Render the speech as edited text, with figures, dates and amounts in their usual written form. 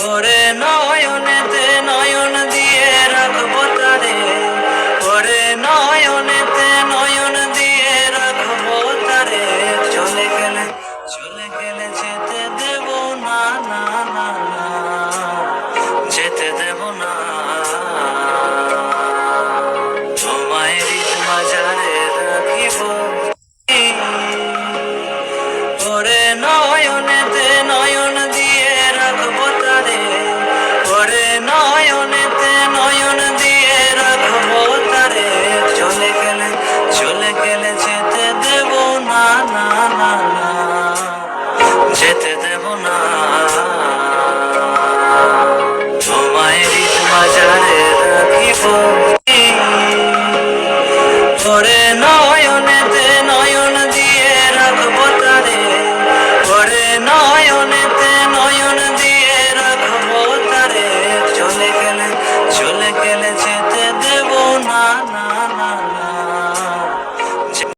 ওরে নয়নেতে নয়ন দিয়ে রাখবো তারে, ওরে নয়নেতে নয়ন দিয়ে রাখবো তারে। চলে গেলে যেতে দেব না, না না না, যেতে দেব না। তোমায় হৃদ মাঝারে রাখিব, ওরে নয়নেতে নয়ন দিয়ে রাখবো তারে, ওরে নয়নেতে নয়ন দিয়ে রাখবো তারে। চলে গেলে যেতে দেব না, না না না, যেতে দেব না। তোমায় হৃদ মাঝারে রাখিব, ওরে নয়নেতে নয়ন দিয়ে রাখবো তারে, ওরে নয়নেতে নয়ন দিয়ে রাখবো তারে। চলে গেলে